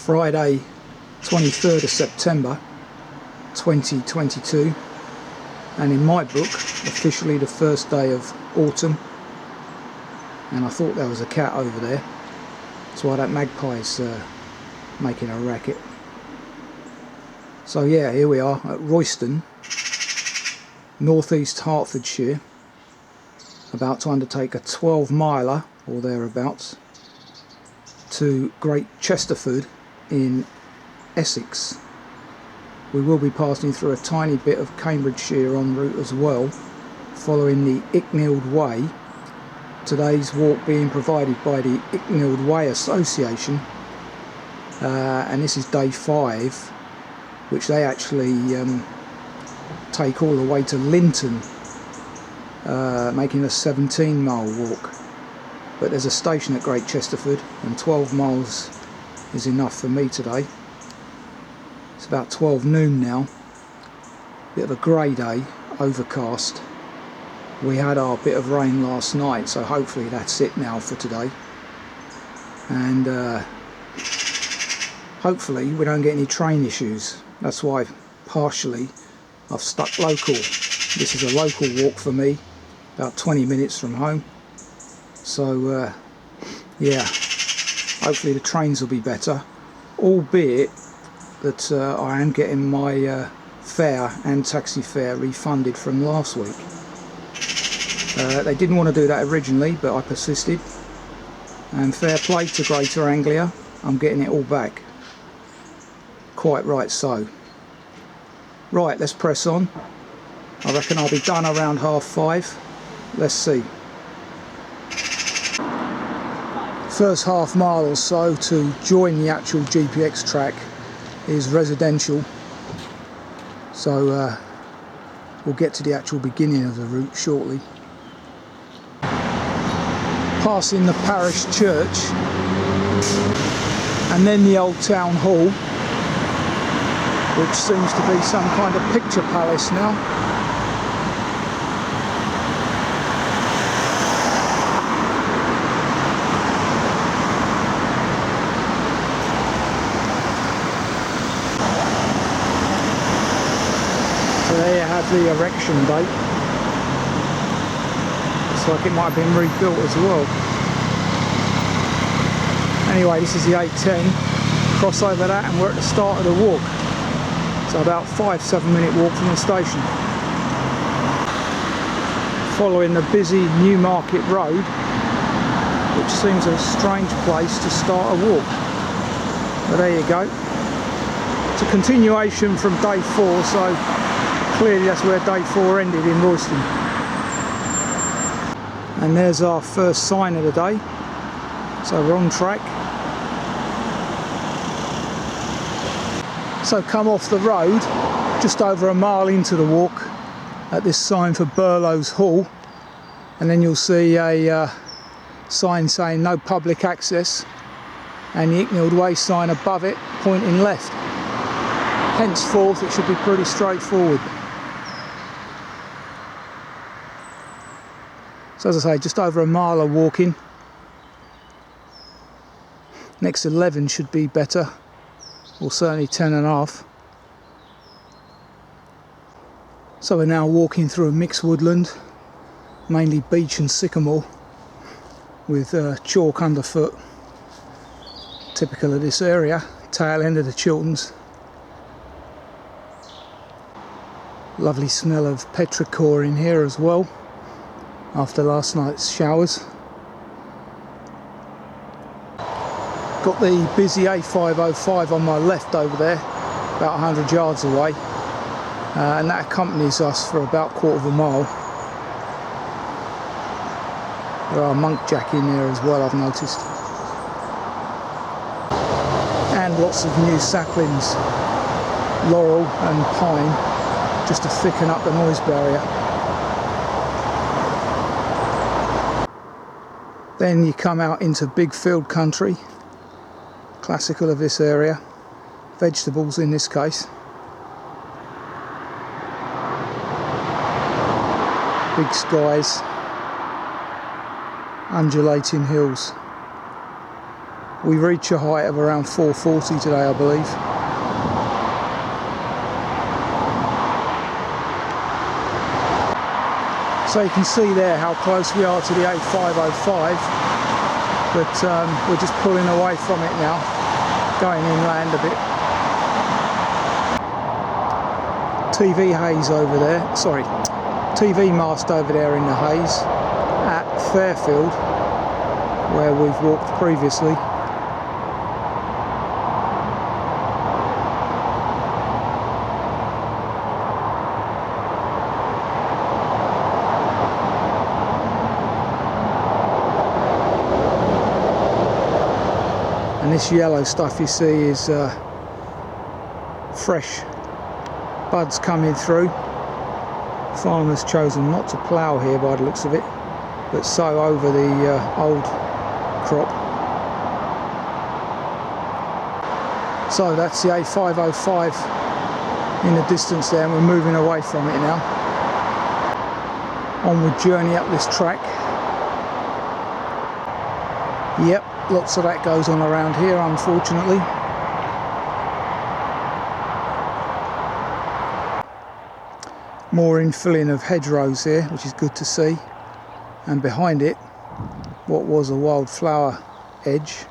Friday 23rd of September 2022, and in my book officially the first day of autumn. And I thought there was a cat over there, that's why that magpie's making a racket. So yeah, here we are at Royston, northeast Hertfordshire, about to undertake a 12-miler or thereabouts to Great Chesterford in Essex. We will be passing through a tiny bit of Cambridgeshire en route as well, following the Icknield Way. Today's walk being provided by the Icknield Way Association, and this is day 5, which they actually take all the way to Linton, making a 17-mile walk. But there's a station at Great Chesterford, and 12 miles is enough for me today. It's about 12 noon now. Bit of a grey day, overcast. We had our bit of rain last night, so hopefully that's it now for today. And hopefully we don't get any train issues. That's why partially I've stuck local. This is a local walk for me, about 20 minutes from home. So yeah, hopefully the trains will be better, albeit that I am getting my fare and taxi fare refunded from last week. They didn't want to do that originally, but I persisted, and fair play to Greater Anglia, I'm getting it all back. Quite right so. Right, let's press on. I reckon I'll be done around 5:30. Let's see. First half mile or so to join the actual GPX track is residential, so we'll get to the actual beginning of the route shortly. Passing the parish church and then the old town hall, which seems to be some kind of picture palace now. There you have the erection date. Looks like it might have been rebuilt as well. Anyway, this is the A10. Cross over that and we're at the start of the walk. So about 5-7 minute walk from the station. Following the busy Newmarket Road, which seems a strange place to start a walk. But there you go. It's a continuation from day 4, so clearly that's where day 4 ended, in Royston. And there's our first sign of the day, so we're on track. So come off the road, just over a mile into the walk, at this sign for Burlow's Hall, and then you'll see a sign saying no public access, and the Icknield Way sign above it pointing left. Henceforth it should be pretty straightforward. So as I say, just over a mile of walking. Next 11 should be better, or certainly 10.5. So we're now walking through a mixed woodland, mainly beech and sycamore, with chalk underfoot, typical of this area, tail end of the Chilterns. Lovely smell of petrichor in here as well, after last night's showers. Got the busy A505 on my left over there, about 100 yards away, and that accompanies us for about 1/4 mile. There are monkjack in there as well, I've noticed, and lots of new saplings, laurel and pine, just to thicken up the noise barrier. Then you come out into big field country, classical of this area, vegetables in this case. Big skies, undulating hills. We reach a height of around 440 today, I believe. So you can see there how close we are to the A505, but we're just pulling away from it now, going inland a bit. TV haze over there, sorry, TV mast over there in the haze at Fairfield, where we've walked previously. And this yellow stuff you see is fresh buds coming through. Farmer's chosen not to plough here by the looks of it, but sow over the old crop. So that's the A505 in the distance there, and we're moving away from it now. Onward journey up this track. Yep, lots of that goes on around here, unfortunately. More infilling of hedgerows here, which is good to see. And behind it, what was a wildflower edge,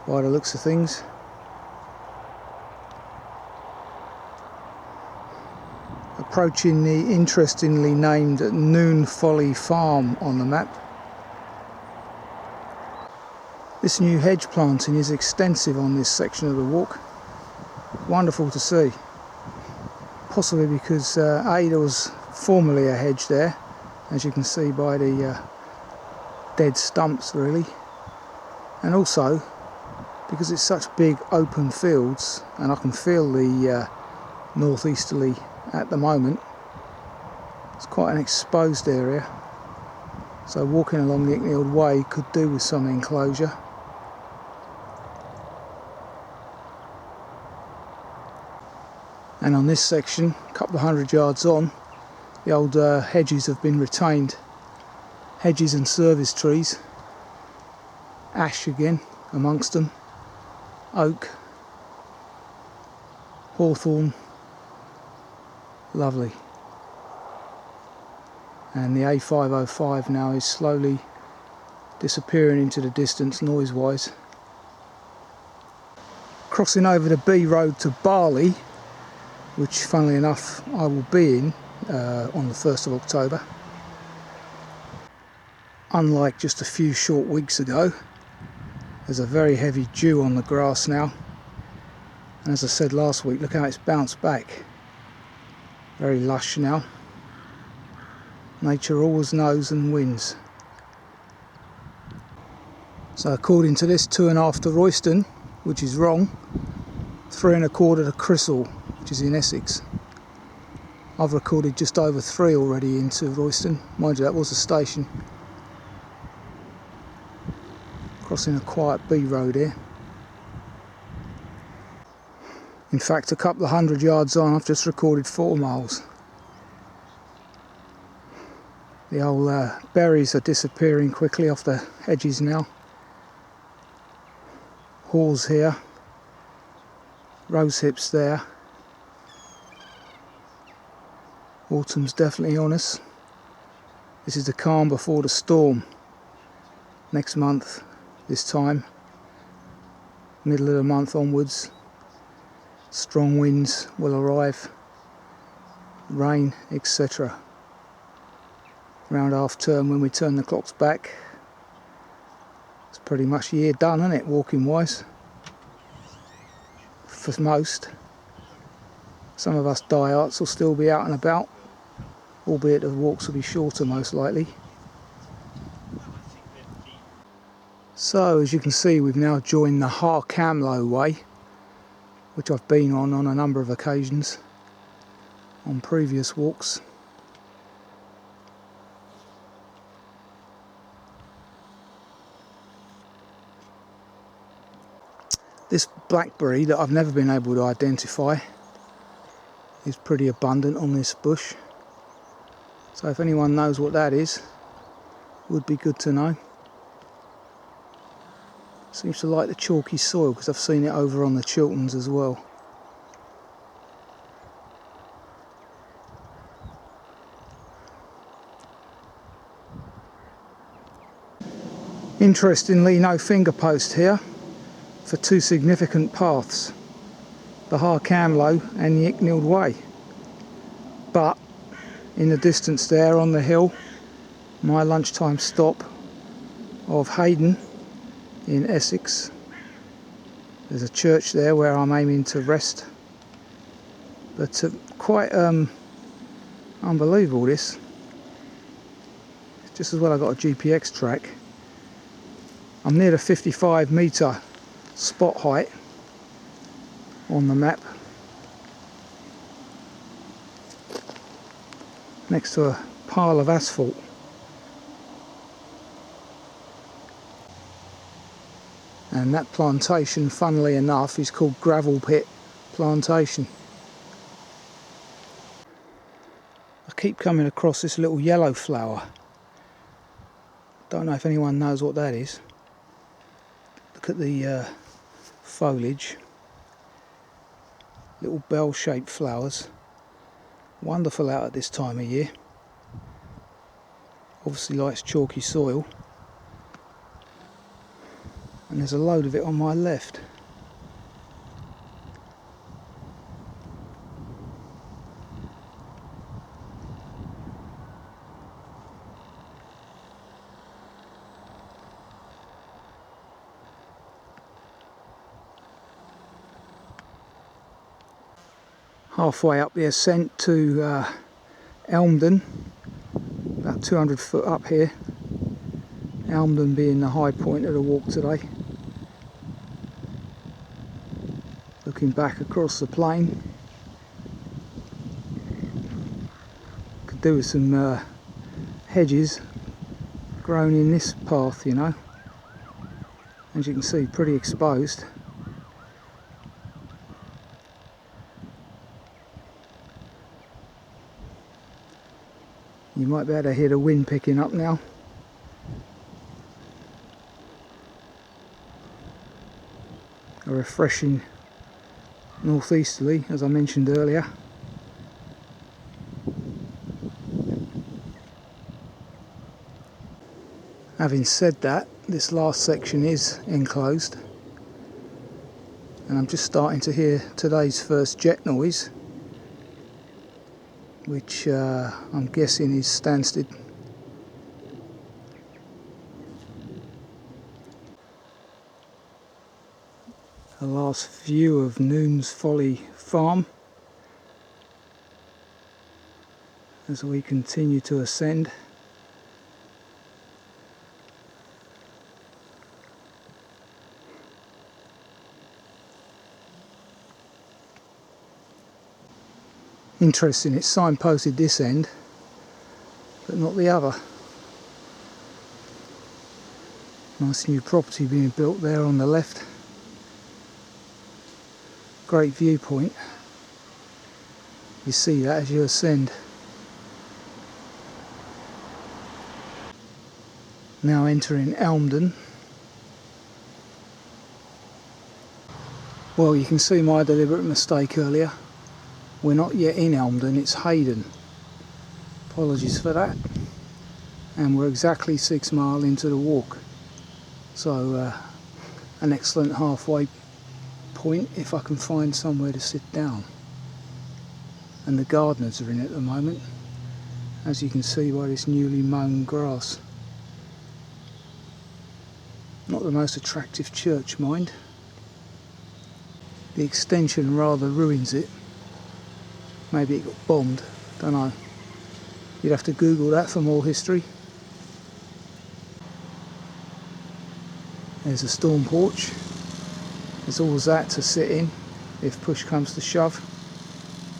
by the looks of things. Approaching the interestingly named Noon Folly Farm on the map. This new hedge planting is extensive on this section of the walk. Wonderful to see. Possibly because there was formerly a hedge there, as you can see by the dead stumps really, and also because it's such big open fields, and I can feel the northeasterly at the moment. It's quite an exposed area, so walking along the Icknield Way could do with some enclosure. And on this section, a couple of 100 yards on, the old hedges have been retained. Hedges and service trees. Ash again amongst them. Oak. Hawthorn. Lovely. And the A505 now is slowly disappearing into the distance noise-wise. Crossing over the B road to Barley, which funnily enough I will be in on the 1st of October. Unlike just a few short weeks ago, there's a very heavy dew on the grass now, and as I said last week, look how it's bounced back. Very lush now. Nature always knows and wins. So according to this, 2.5 to Royston, which is wrong. 3.25 to Chrishall, which is in Essex. I've recorded just over 3 already into Royston. Mind you, that was a station. Crossing a quiet B road here. In fact, a couple of 100 yards on, I've just recorded 4 miles. The old berries are disappearing quickly off the hedges now. Haws here. Rose hips there. Autumn's definitely on us. This is the calm before the storm. Next month, this time, middle of the month onwards, strong winds will arrive, rain, etc. Around half term, when we turn the clocks back, it's pretty much a year done, isn't it, walking wise? For most. Some of us diehards will still be out and about, albeit the walks will be shorter most likely. So as you can see, we've now joined the Icknield Way, which I've been on a number of occasions on previous walks. This blackberry that I've never been able to identify is pretty abundant on this bush. So if anyone knows what that is, would be good to know. Seems to like the chalky soil because I've seen it over on the Chilterns as well. Interestingly, no finger post here for two significant paths, the Harcamlow and the Icknield Way. But in the distance there on the hill, my lunchtime stop of Heydon in Essex, there's a church there where I'm aiming to rest. But quite unbelievable this. Just as well I got a GPX track. I'm near the 55 metre spot height on the map, next to a pile of asphalt. And that plantation, funnily enough, is called Gravel Pit Plantation. I keep coming across this little yellow flower. Don't know if anyone knows what that is. Look at the foliage. Little bell-shaped flowers. Wonderful out at this time of year. Obviously likes chalky soil. And there's a load of it on my left. Halfway up the ascent to Elmdon, about 200 foot up here. Elmdon being the high point of the walk today. Looking back across the plain, could do with some hedges grown in this path, you know. As you can see, pretty exposed. You might be able to hear the wind picking up now. A refreshing northeasterly, as I mentioned earlier. Having said that, this last section is enclosed, and I'm just starting to hear today's first jet noise, which I'm guessing is Stansted. The last view of Noon's Folly Farm as we continue to ascend. Interesting, it's signposted this end but not the other. Nice new property being built there on the left. Great viewpoint. You see that as you ascend. Now entering Elmdon. Well, you can see my deliberate mistake earlier. We're not yet in Elmdon, it's Heydon. Apologies for that. And we're exactly 6 miles into the walk. So an excellent halfway point if I can find somewhere to sit down. And the gardeners are in at the moment, as you can see by this newly mown grass. Not the most attractive church, mind. The extension rather ruins it. Maybe it got bombed, don't know. You'd have to Google that for more history. There's a storm porch. There's always that to sit in if push comes to shove.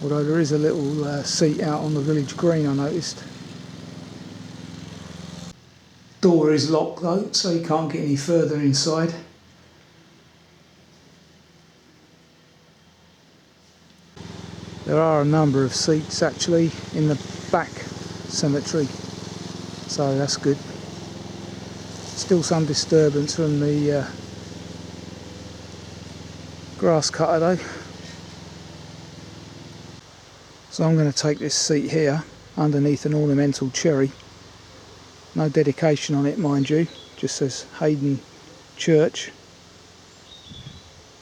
Although there is a little seat out on the village green, I noticed. Door is locked though, so you can't get any further inside. There are a number of seats actually in the back cemetery, so that's good. Still some disturbance from the Grass cutter though. So I'm going to take this seat here underneath an ornamental cherry. No dedication on it, mind you, just says Heydon Church.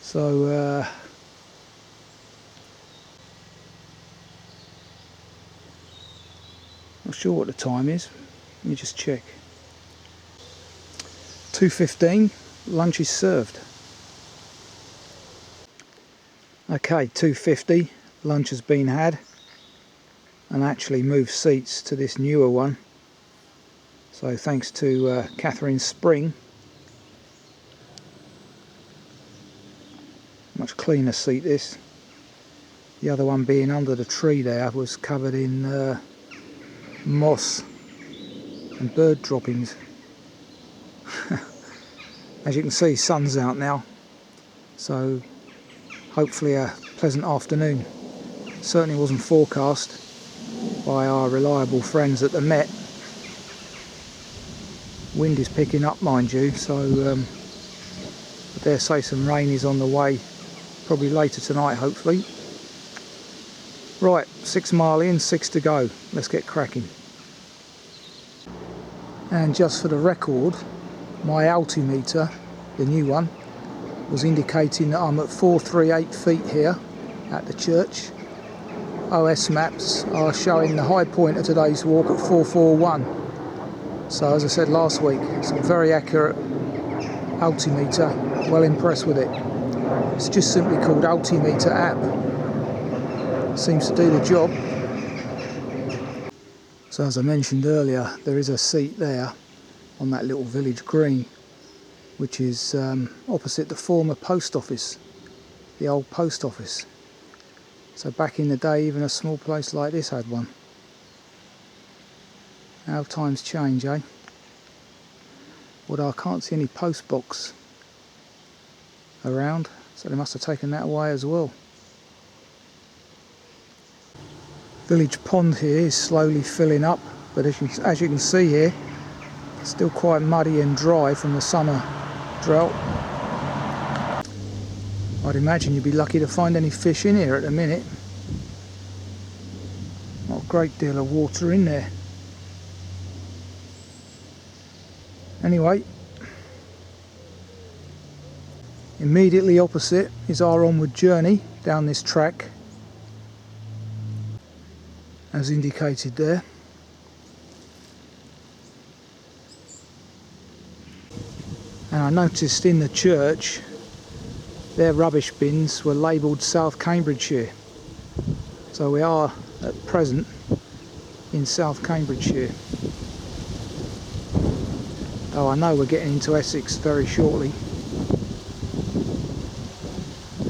So not sure what the time is, let me just check. 2:15, lunch is served. Okay, 2:50, lunch has been had, and actually moved seats to this newer one. So thanks to Catherine Spring. Much cleaner seat this. The other one being under the tree there was covered in moss and bird droppings. As you can see, sun's out now, so hopefully a pleasant afternoon. Certainly wasn't forecast by our reliable friends at the Met. Wind is picking up, mind you, so I dare say some rain is on the way, probably later tonight hopefully. Right, 6 mile in, 6 to go. Let's get cracking. And just for the record, my altimeter, the new one, was indicating that I'm at 438 feet here at the church. OS maps are showing the high point of today's walk at 441. So as I said last week, it's a very accurate altimeter, well impressed with it. It's just simply called Altimeter app. Seems to do the job. So as I mentioned earlier, there is a seat there on that little village green, which is opposite the former post office, the old post office. So back in the day, even a small place like this had one. How times change, eh? Although I can't see any post box around, so they must have taken that away as well. Village pond here is slowly filling up, but as you can see here, it's still quite muddy and dry from the summer drought. I'd imagine you'd be lucky to find any fish in here at the minute. Not a great deal of water in there. Anyway, immediately opposite is our onward journey down this track, as indicated there. And I noticed in the church their rubbish bins were labelled South Cambridgeshire. So we are at present in South Cambridgeshire. Oh, I know we're getting into Essex very shortly.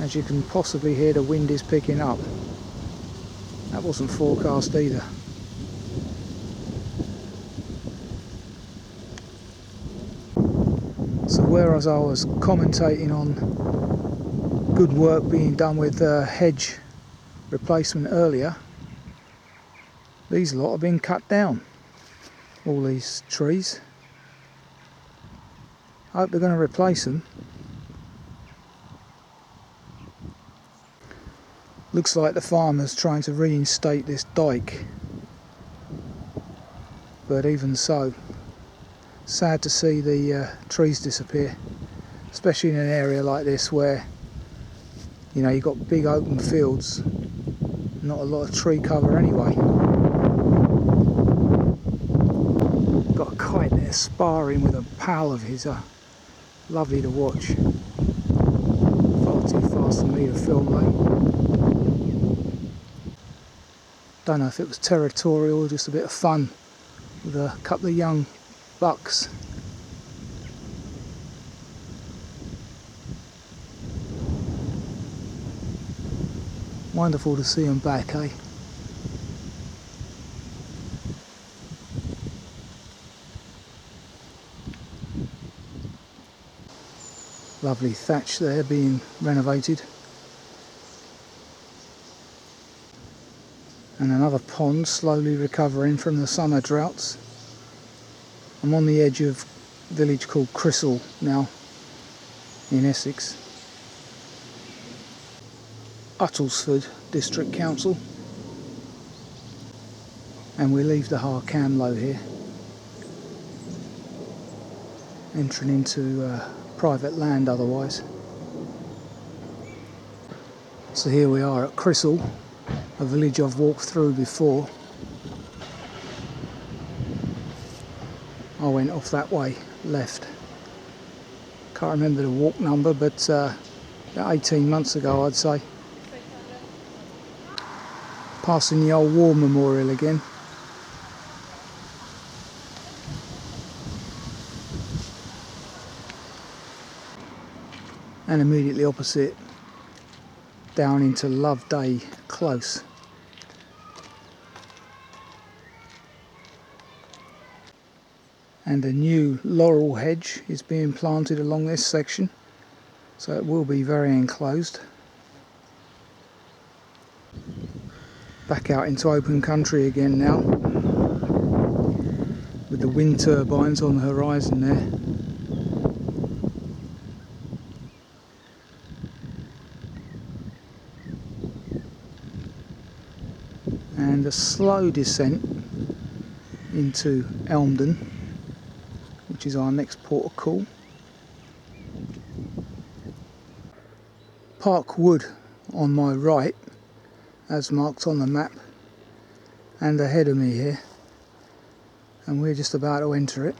As you can possibly hear, the wind is picking up. That wasn't forecast either. So whereas I was commentating on good work being done with hedge replacement earlier, these lot have been cut down, all these trees. I hope they're going to replace them. Looks like the farmer's trying to reinstate this dike, but even so, sad to see the trees disappear, especially in an area like this where, you know, you've got big open fields, not a lot of tree cover anyway. Got a kite there sparring with a pal of his, lovely to watch. Far too fast for me to film though. Don't know if it was territorial or just a bit of fun with a couple of young bucks. Wonderful to see them back, eh? Lovely thatch there being renovated. And another pond slowly recovering from the summer droughts. I'm on the edge of a village called Chrishall now, in Essex. Uttlesford District Council, and we leave the Harcamlow here, entering into private land otherwise. So here we are at Chrishall, a village I've walked through before. I went off that way, left. Can't remember the walk number, but about 18 months ago I'd say. Passing the old war memorial again. And immediately opposite, down into Loveday Close. And a new laurel hedge is being planted along this section, so it will be very enclosed. Back out into open country again now, with the wind turbines on the horizon there. And a slow descent into Elmdon, which is our next port of call. Park Wood on my right, as marked on the map, and ahead of me here, and we're just about to enter it,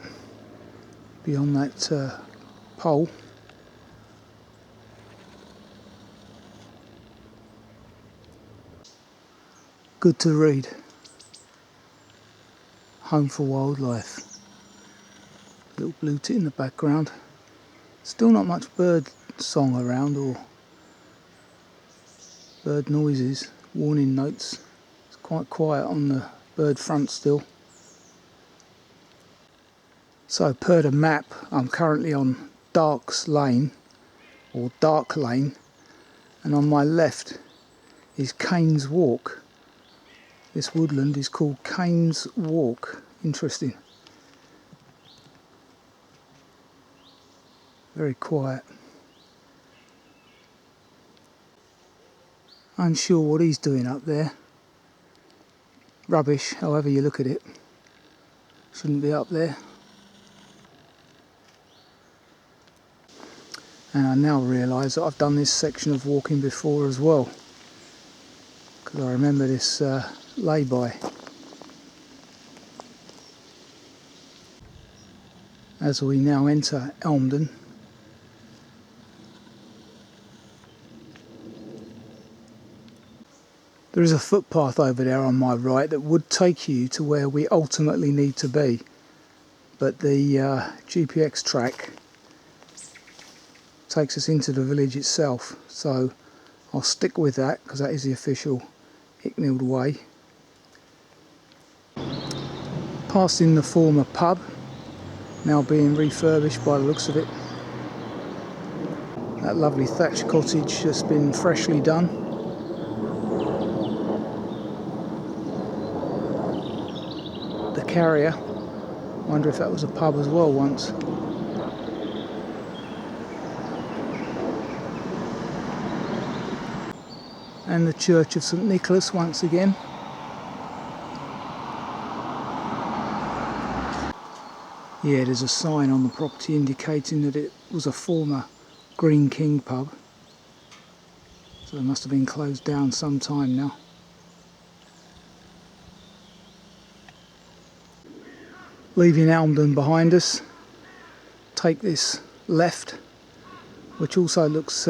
beyond that pole. Good to read. Home for Wildlife. Little blue tit in the background. Still not much bird song around or bird noises, warning notes. It's quite quiet on the bird front still. So per the map, I'm currently on Dark's Lane, or Dark Lane, and on my left is Cain's Walk. This woodland is called Cain's Walk. Interesting. Very quiet. Unsure what he's doing up there. Rubbish, however you look at it. Shouldn't be up there. And I now realise that I've done this section of walking before as well, because I remember this lay-by. As we now enter Elmdon, there is a footpath over there on my right that would take you to where we ultimately need to be, but the GPX track takes us into the village itself, so I'll stick with that because that is the official Icknield Way. Passing the former pub, now being refurbished by the looks of it. That lovely thatched cottage has been freshly done. The Carrier, wonder if that was a pub as well once. And the Church of St Nicholas once again. Yeah, there's a sign on the property indicating that it was a former Green King pub, so it must have been closed down some time now. Leaving Elmdon behind us, take this left, which also looks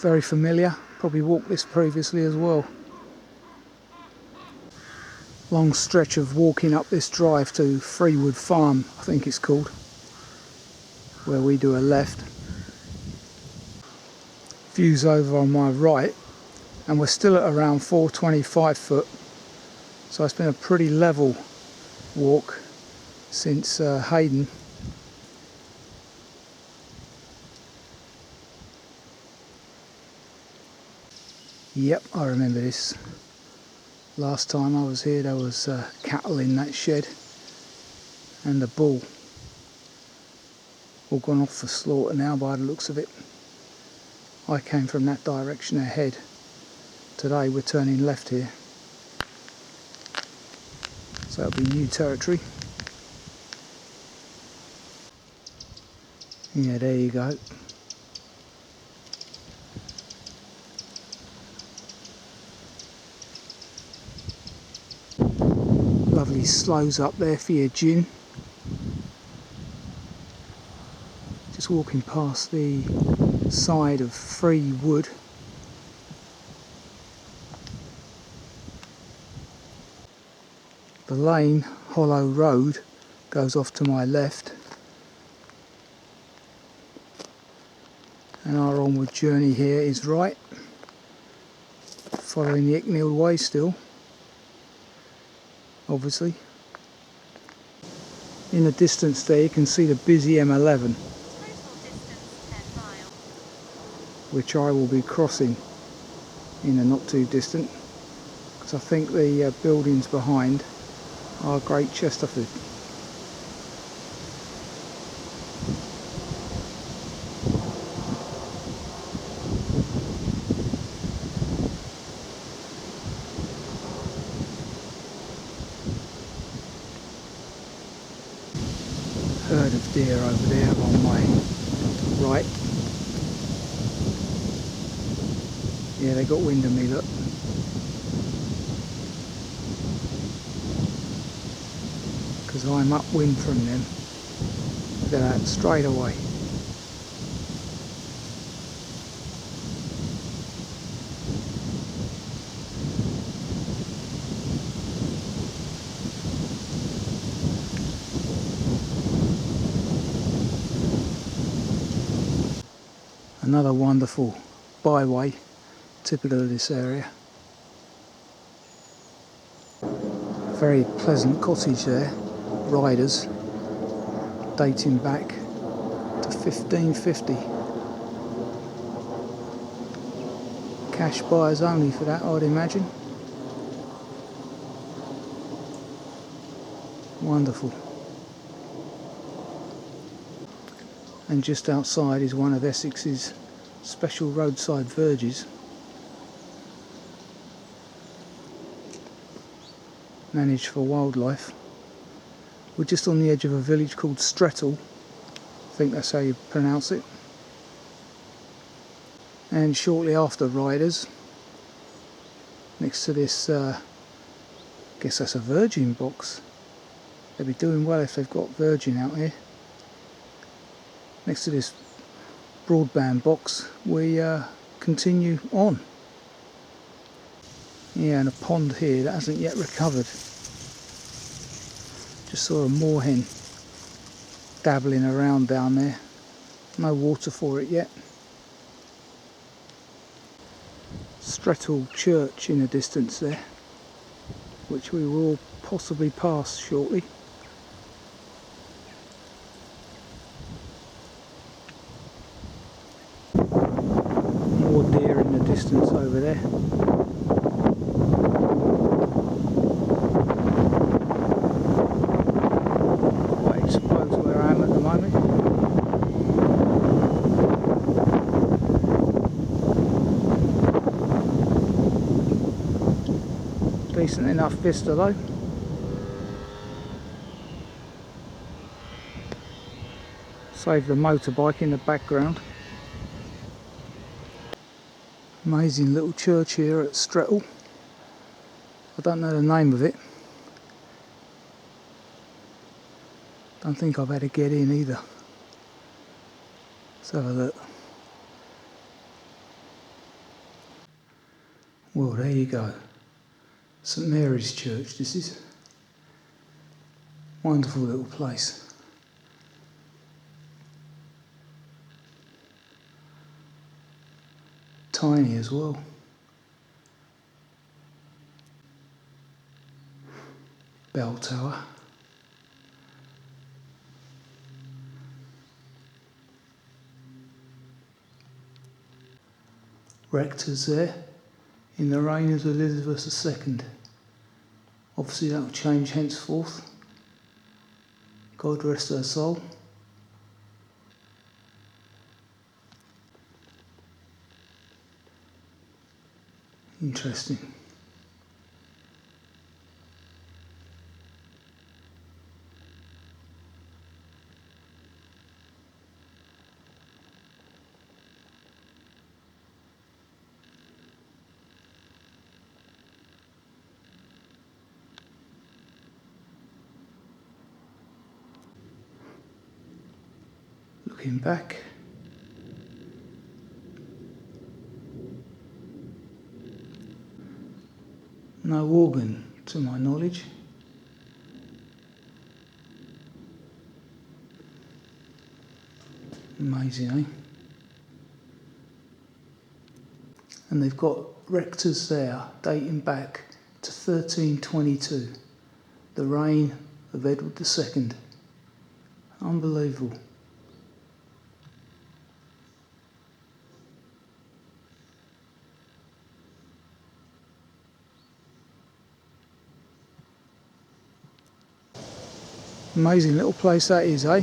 very familiar. Probably walked this previously as well. Long stretch of walking up this drive to Freewood Farm, I think it's called, where we do a left. Views over on my right, and we're still at around 425 foot, so it's been a pretty level walk since Heydon. Yep, I remember this. Last time I was here there was cattle in that shed and a bull. All gone off for slaughter now by the looks of it. I came from that direction ahead, Today we're turning left here, so that'll be new territory. Yeah, there you go. Lovely sloes up there for your gin. Just walking past the side of free wood. The lane, Hollow Road, goes off to my left, and our onward journey here is right, following the Icknield Way still, obviously. In the distance there you can see the busy M11, which I will be crossing in the not too distant, because I think the buildings behind are Great Chesterford. Herd of deer over there on my right. Yeah, they got wind of me, look. Because I'm upwind from them. Look at that, straight away. Another wonderful byway, typical of this area. Very pleasant cottage there, riders, dating back to 1550. Cash buyers only for that, I'd imagine. Wonderful. And just outside is one of Essex's special roadside verges, managed for wildlife. We're just on the edge of a village called Strettle, I think that's how you pronounce it. And shortly after riders, next to this, I guess that's a Virgin box. They'd be doing well if they've got Virgin out here. Next to this broadband box, we continue on. Yeah, and a pond here that hasn't yet recovered. Just saw a moorhen dabbling around down there. No water for it yet. Strettle church in the distance there, which we will possibly pass shortly. More deer in the distance over there. Quite exposed where I am at the moment. Decent enough vista though. Save the motorbike in the background. Amazing little church here at Strettle. I don't know the name of it. Don't think I've had to get in either. Let's have a look. Well, there you go. St Mary's Church, this is. Wonderful little place. Tiny as well. Bell tower. Rectors there, in the reign of Elizabeth II. Obviously that will change henceforth. God rest her soul. Interesting. Looking back, no organ to my knowledge. Amazing, eh? And they've got rectors there dating back to 1322, the reign of Edward II. Unbelievable. Amazing little place that is, eh?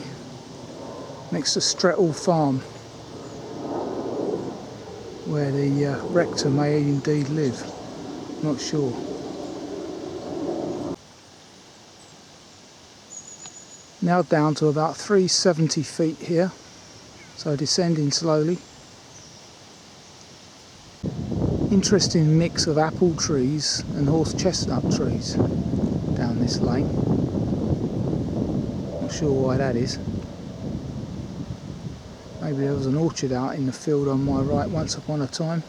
Next to Strettle Farm, where the rector may indeed live. Not sure. Now down to about 370 feet here, so descending slowly. Interesting mix of apple trees and horse chestnut trees down this lane. Not sure why that is. Maybe there was an orchard out in the field on my right once upon a time.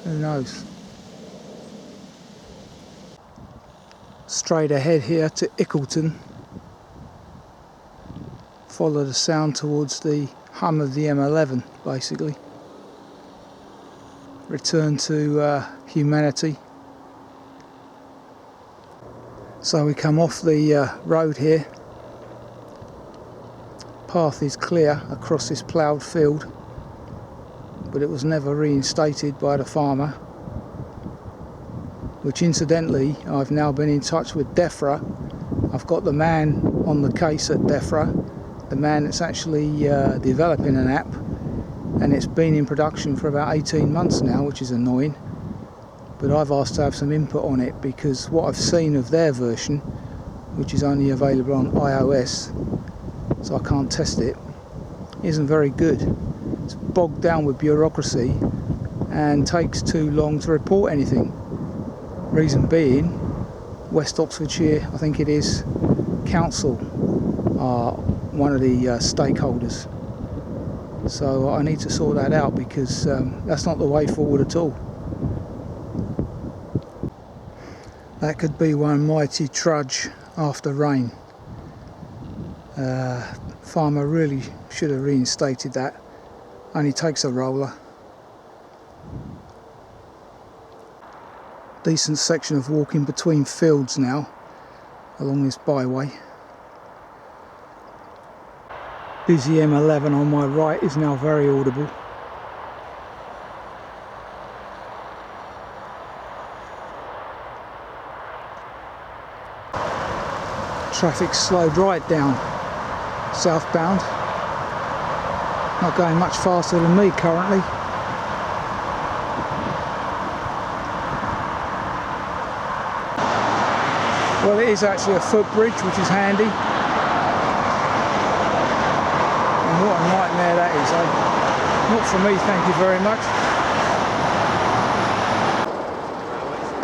Who knows? Straight ahead here to Icknield. Follow the sound towards the hum of the M11, basically. Return to humanity. So we come off the road here. Path is clear across this ploughed field, but it was never reinstated by the farmer, which incidentally I've now been in touch with DEFRA. I've got the man on the case at DEFRA, the man that's actually developing an app, and it's been in production for about 18 months now, which is annoying, but I've asked to have some input on it because what I've seen of their version, which is only available on iOS, so I can't test it, isn't very good. It's bogged down with bureaucracy and takes too long to report anything. Reason being, West Oxfordshire, I think it is, Council are one of the stakeholders. So I need to sort that out because that's not the way forward at all. That could be one mighty trudge after rain. Farmer really should have reinstated that. Only takes a roller. Decent section of walking between fields now along this byway. Busy M11 on my right is now very audible. Traffic slowed right down, southbound. Not going much faster than me currently. Well, it is actually a footbridge, which is handy. And what a nightmare that is, eh? Not for me, thank you very much.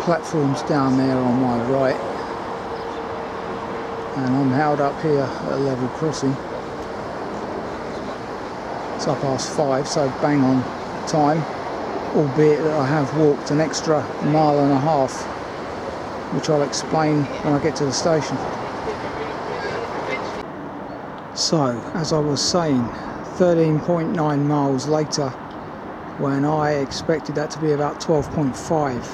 Platforms down there on my right. And I'm held up here at a level crossing. It's 5:30, so bang on time, albeit that I have walked an extra mile and a half, which I'll explain when I get to the station. So, as I was saying, 13.9 miles later, when I expected that to be about 12.5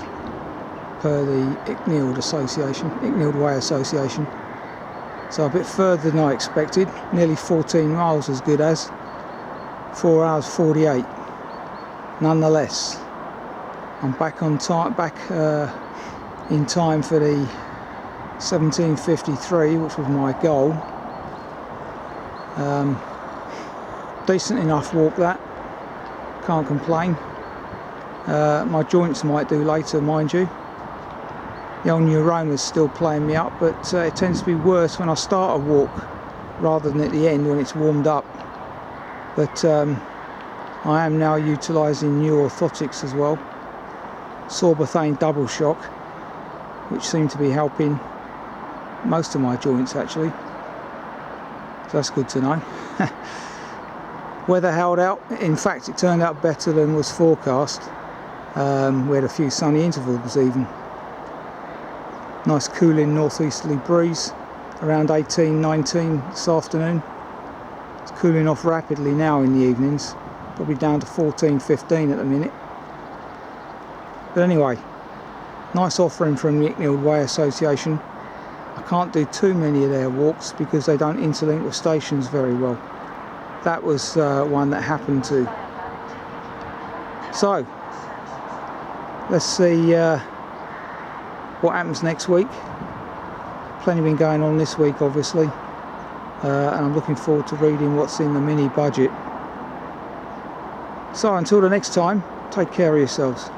per the Icknield Way Association. So a bit further than I expected, nearly 14 miles as good as, 4 hours 48. Nonetheless, I'm back on time, in time for the 17:53, which was my goal. Decent enough walk that, can't complain. My joints might do later, mind you. The old neuroma's still playing me up, but it tends to be worse when I start a walk rather than at the end when it's warmed up. But I am now utilising new orthotics as well. Sorbothane double shock, which seem to be helping most of my joints actually. So that's good to know. Weather held out. In fact, it turned out better than was forecast. We had a few sunny intervals even. Nice cooling northeasterly breeze, around 18-19 this afternoon. It's cooling off rapidly now in the evenings, probably down to 14-15 at the minute. But anyway, nice offering from the Icknield Way Association. I can't do too many of their walks because they don't interlink with stations very well. That was one that happened to. So, let's see what happens next week. Plenty been going on this week obviously, and I'm looking forward to reading what's in the mini budget. So until the next time, take care of yourselves.